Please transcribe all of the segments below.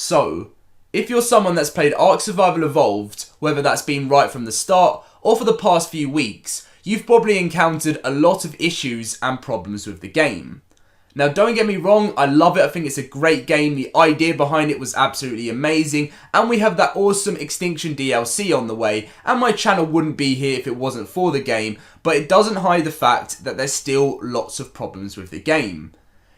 So, if you're someone that's played Ark Survival Evolved, whether that's been right from the start or for the past few weeks, you've probably encountered a lot of issues and problems with the game. Now, don't get me wrong, I love it. I think it's a great game. The idea behind it was absolutely amazing. And we have that awesome Extinction DLC on the way. And my channel wouldn't be here if it wasn't for the game. But it doesn't hide the fact that there's still lots of problems with the game.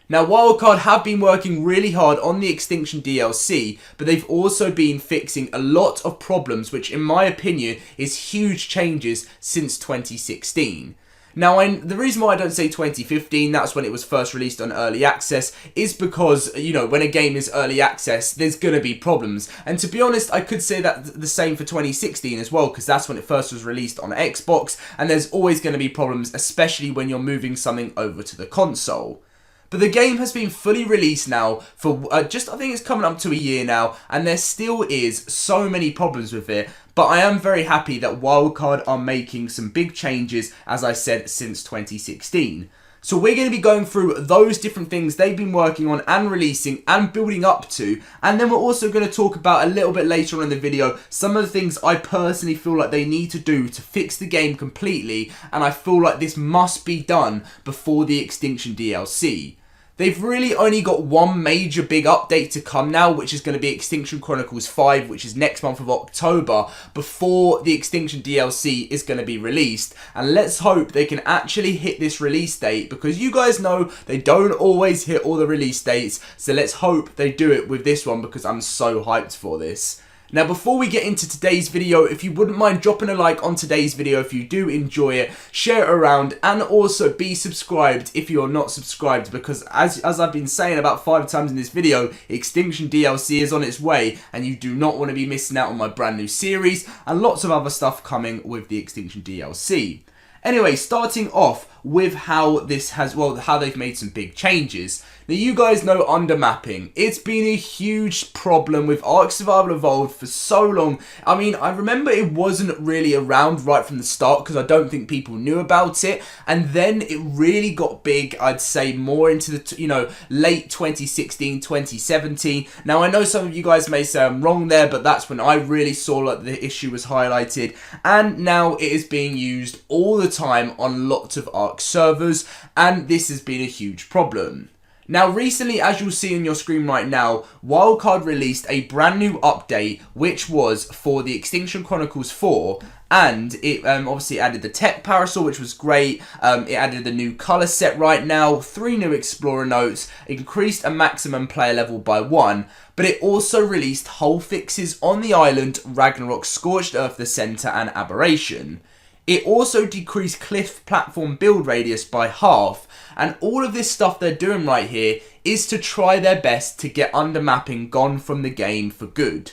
Now, Wildcard have been working really hard on the Extinction DLC, but they've also been fixing a lot of problems, which in my opinion is huge changes since 2016. Now, the reason why I don't say 2015, that's when it was first released on Early Access, is because, you know, when a game is Early Access, there's going to be problems. And to be honest, I could say that the same for 2016 as well, because that's when it first was released on Xbox, and there's always going to be problems, especially when you're moving something over to the console. But the game has been fully released now for I think it's coming up to a year now, and there still is so many problems with it. But I am very happy that Wildcard are making some big changes, as I said, since 2016. So we're going to be going through those different things they've been working on and releasing and building up to. And then we're also going to talk about a little bit later on in the video some of the things I personally feel like they need to do to fix the game completely. And I feel like this must be done before the Extinction DLC. They've really only got one major big update to come now, which is going to be Extinction Chronicles 5, which is next month of October, before the Extinction DLC is going to be released. And let's hope they can actually hit this release date, because you guys know they don't always hit all the release dates. So let's hope they do it with this one, because I'm so hyped for this. Now, before we get into today's video, if you wouldn't mind dropping a like on today's video if you do enjoy it, share it around, and also be subscribed if you're not subscribed, because as I've been saying about 5 times in this video, Extinction DLC is on its way, and you do not want to be missing out on my brand new series, and lots of other stuff coming with the Extinction DLC. Anyway, starting off with how they've made some big changes. Now, you guys know undermapping. It's been a huge problem with Ark Survival Evolved for so long. I mean, I remember it wasn't really around right from the start because I don't think people knew about it. And then it really got big, I'd say, more into the, late 2016, 2017. Now, I know some of you guys may say I'm wrong there, but that's when I really saw that the issue was highlighted. And now it is being used all the time on lots of Ark servers, and this has been a huge problem. Now, recently, as you'll see on your screen right now, Wildcard released a brand new update, which was for the Extinction Chronicles 4, and it obviously added the tech parasol, which was great. It added the new colour set right now, 3 new explorer notes, increased a maximum player level by 1, but it also released hull fixes on the island, Ragnarok, Scorched Earth, the Centre, and Aberration. It also decreased cliff platform build radius by half, and all of this stuff they're doing right here is to try their best to get undermapping gone from the game for good.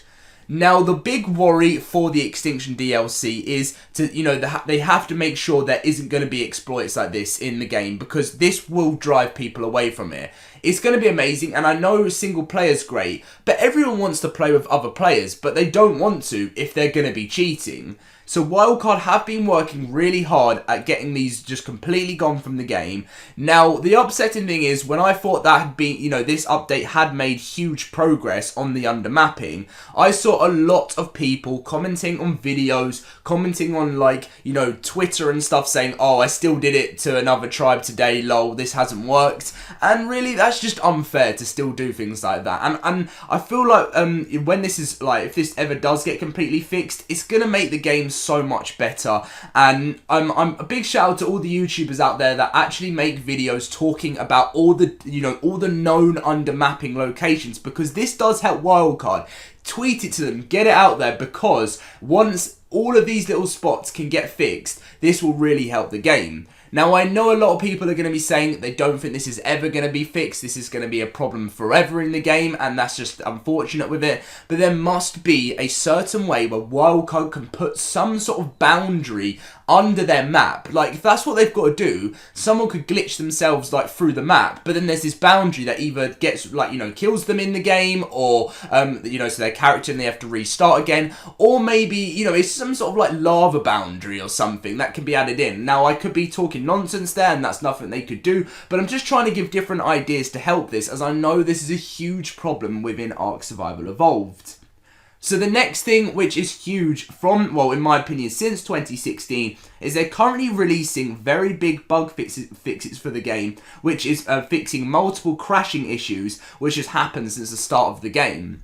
Now, the big worry for the Extinction DLC is they have to make sure there isn't going to be exploits like this in the game, because this will drive people away from it. It's going to be amazing, and I know single player's great, but everyone wants to play with other players, but they don't want to if they're going to be cheating. So Wildcard have been working really hard at getting these just completely gone from the game. Now, the upsetting thing is, when I thought that had been, this update had made huge progress on the undermapping, I saw a lot of people commenting on videos, commenting on Twitter and stuff, saying, oh, I still did it to another tribe today, lol, this hasn't worked. And really, that's just unfair to still do things like that. And I feel like when this is, if this ever does get completely fixed, it's going to make the game so much better. And I'm a big shout out to all the YouTubers out there that actually make videos talking about all the known undermapping locations, because this does help Wildcard. Tweet it to them, get it out there, because once all of these little spots can get fixed, this will really help the game. Now, I know a lot of people are going to be saying that they don't think this is ever going to be fixed. This is going to be a problem forever in the game, and that's just unfortunate with it. But there must be a certain way where Wildcard can put some sort of boundary under their map. If that's what they've got to do, someone could glitch themselves through the map, but then there's this boundary that either gets kills them in the game, or so their character and they have to restart again, or maybe it's some sort of lava boundary or something that can be added in. Now, I could be talking talking nonsense there, and that's nothing they could do, but I'm just trying to give different ideas to help this, as I know this is a huge problem within Ark Survival Evolved. So the next thing, which is huge from, well, in my opinion, since 2016, is they're currently releasing very big bug fixes for the game, which is fixing multiple crashing issues, which has happened since the start of the game.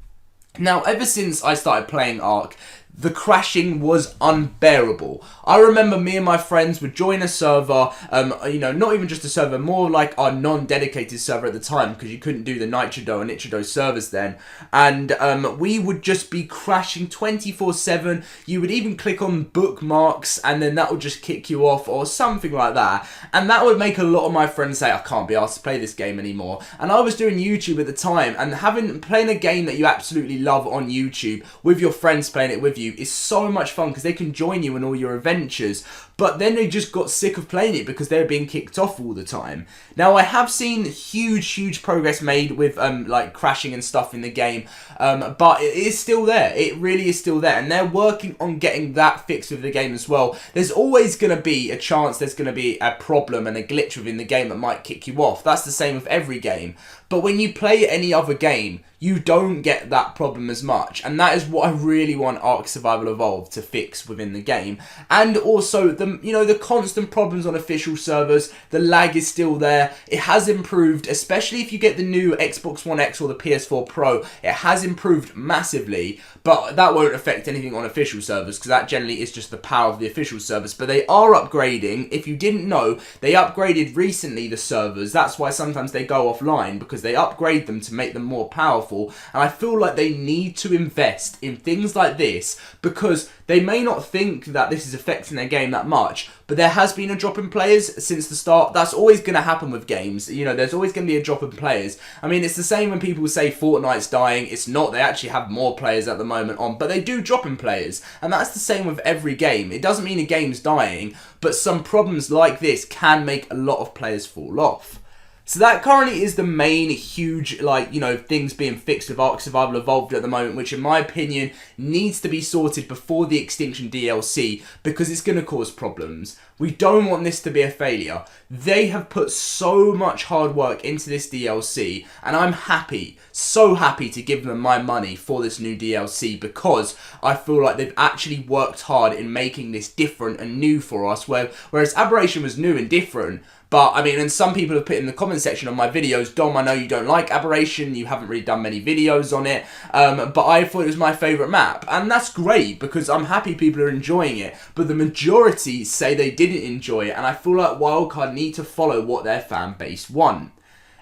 Now, ever since I started playing Ark, the crashing was unbearable. I remember me and my friends would join a server, not even just a server, more like our non-dedicated server at the time, because you couldn't do the Nitrodo and Nitrodo servers then, and we would just be crashing 24/7. You would even click on bookmarks, and then that would just kick you off, or something like that, and that would make a lot of my friends say, I can't be asked to play this game anymore. And I was doing YouTube at the time, and playing a game that you absolutely love on YouTube, with your friends playing it with you, is so much fun, because they can join you in all your adventures. But then they just got sick of playing it because they were being kicked off all the time. Now, I have seen huge progress made with like crashing and stuff in the game, but it is still there. It really is still there, and they're working on getting that fixed with the game as well. There's always going to be a chance there's going to be a problem and a glitch within the game that might kick you off. That's the same with every game. But when you play any other game, you don't get that problem as much, and that is what I really want Ark Survival Evolved to fix within the game. And also the constant problems on official servers, the lag is still there. It has improved, especially if you get the new Xbox One X or the PS4 Pro. It has improved massively, but that won't affect anything on official servers, because that generally is just the power of the official servers. But they are upgrading. If you didn't know, they upgraded recently the servers. That's why sometimes they go offline, because they upgrade them to make them more powerful. And I feel like they need to invest in things like this, because they may not think that this is affecting their game that much, but there has been a drop in players since the start. That's always going to happen with games. There's always going to be a drop in players. I mean, it's the same when people say Fortnite's dying. It's not. They actually have more players at the moment on, but they do drop in players. And that's the same with every game. It doesn't mean a game's dying, but some problems like this can make a lot of players fall off. So that currently is the main huge, things being fixed with Ark Survival Evolved at the moment, which in my opinion needs to be sorted before the Extinction DLC, because it's going to cause problems. We don't want this to be a failure. They have put so much hard work into this DLC, and I'm happy, so happy to give them my money for this new DLC, because I feel like they've actually worked hard in making this different and new for us, whereas Aberration was new and different. But, I mean, and some people have put in the comment section on my videos, Dom, I know you don't like Aberration, you haven't really done many videos on it, but I thought it was my favourite map. And that's great, because I'm happy people are enjoying it, but the majority say they didn't enjoy it, and I feel like Wildcard need to follow what their fan base want.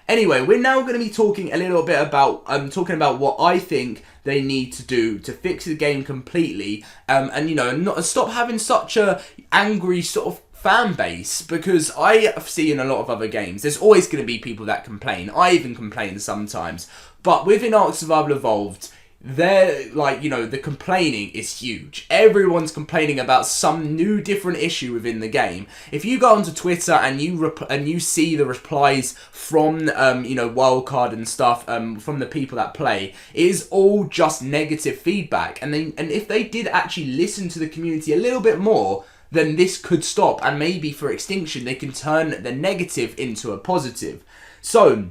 Anyway, we're now going to be talking a little bit about, what I think they need to do to fix the game completely, and not stop having such a angry sort of fan base, because I see in a lot of other games, there's always going to be people that complain. I even complain sometimes. But within Ark Survival Evolved, the complaining is huge. Everyone's complaining about some new different issue within the game. If you go onto Twitter and you see the replies from Wildcard and stuff, from the people that play, it is all just negative feedback. And if they did actually listen to the community a little bit more, then this could stop, and maybe for Extinction they can turn the negative into a positive. So,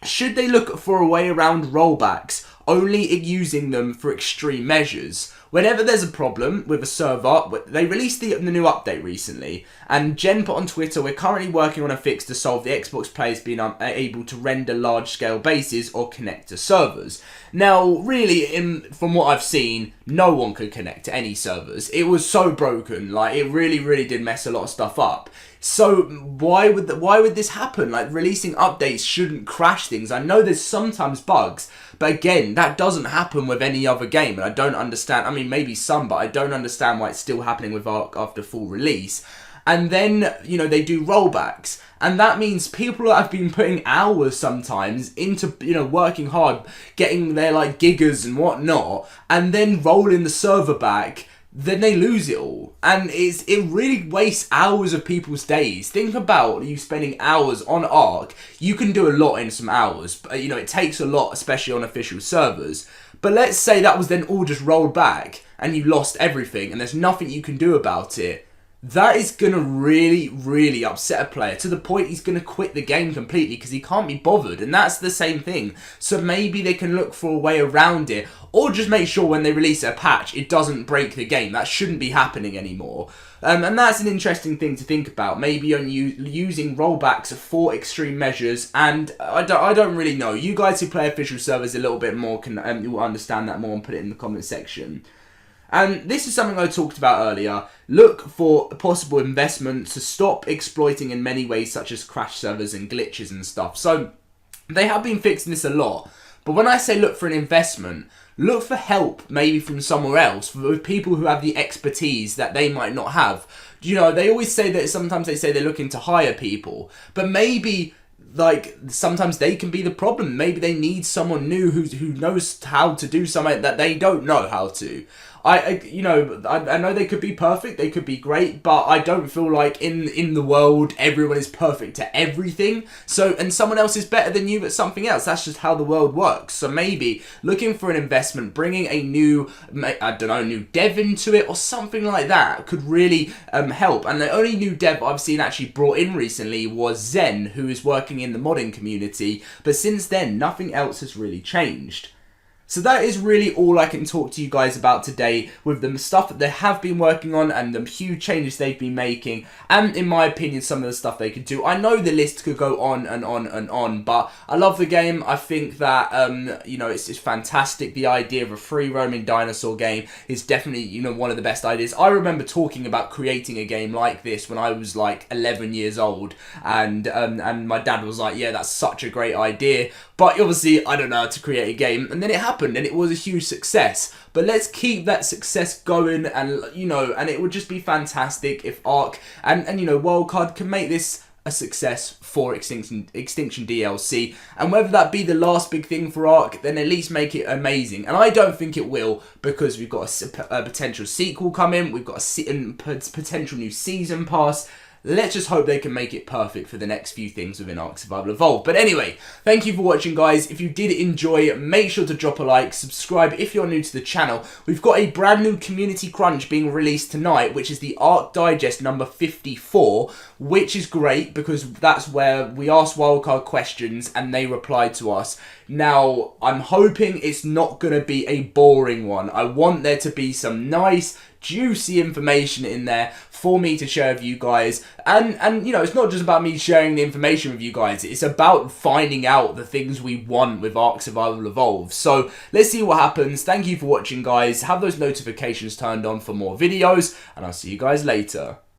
should they look for a way around rollbacks, only using them for extreme measures? Whenever there's a problem with a server, they released the new update recently, and Jen put on Twitter, we're currently working on a fix to solve the Xbox players being unable to render large-scale bases or connect to servers. Now, really, from what I've seen, no one could connect to any servers. It was so broken, it really did mess a lot of stuff up. So why would this happen? Releasing updates shouldn't crash things. I know there's sometimes bugs, but again, that doesn't happen with any other game, and I don't understand. I mean, maybe some, but I don't understand why it's still happening with Ark after full release. And then, they do rollbacks. And that means people that have been putting hours sometimes into, working hard, getting their, gigas and whatnot, and then rolling the server back, then they lose it all. And it really wastes hours of people's days. Think about you spending hours on Ark. You can do a lot in some hours, but it takes a lot, especially on official servers. But let's say that was then all just rolled back and you lost everything and there's nothing you can do about it. that is going to really, really upset a player to the point he's going to quit the game completely because he can't be bothered. And that's the same thing. So maybe they can look for a way around it, or just make sure when they release a patch, it doesn't break the game. That shouldn't be happening anymore. And that's an interesting thing to think about. Maybe on using rollbacks for extreme measures. And I don't really know. You guys who play official servers a little bit more can will understand that more and put it in the comment section. And this is something I talked about earlier. Look for possible investment to stop exploiting in many ways, such as crash servers and glitches and stuff. So they have been fixing this a lot. But when I say look for an investment, look for help maybe from somewhere else, with people who have the expertise that they might not have. You know, they always say that, sometimes they say they're looking to hire people, but maybe like sometimes they can be the problem. Maybe they need someone new who knows how to do something that they don't know how to. I know they could be perfect, they could be great, but I don't feel like in the world everyone is perfect at everything. So, and someone else is better than you at something else. That's just how the world works. So maybe looking for an investment, bringing a new dev into it or something like that could really help. And the only new dev I've seen actually brought in recently was Zen, who is working in the modding community. But since then, nothing else has really changed. So that is really all I can talk to you guys about today with the stuff that they have been working on and the huge changes they've been making, and in my opinion some of the stuff they could do. I know the list could go on and on and on, but I love the game. I think that it's fantastic. The idea of a free roaming dinosaur game is definitely one of the best ideas. I remember talking about creating a game like this when I was like 11 years old, and my dad was like, yeah, that's such a great idea, but obviously I don't know how to create a game. And then it happened and it was a huge success. But let's keep that success going, and and it would just be fantastic if Ark and Wildcard can make this a success for Extinction DLC. And whether that be the last big thing for Ark, then at least make it amazing. And I don't think it will, because we've got a potential sequel coming, we've got a potential new season pass. Let's just hope they can make it perfect for the next few things within Ark Survival Evolved. But anyway, thank you for watching, guys. If you did enjoy, make sure to drop a like, subscribe if you're new to the channel. We've got a brand new Community Crunch being released tonight, which is the Ark Digest number 54, which is great because that's where we ask wildcard questions and they reply to us. Now, I'm hoping it's not going to be a boring one. I want there to be some nice, juicy information in there for me to share with you guys. And it's not just about me sharing the information with you guys. It's about finding out the things we want with Ark Survival Evolved. So, let's see what happens. Thank you for watching, guys. Have those notifications turned on for more videos, and I'll see you guys later.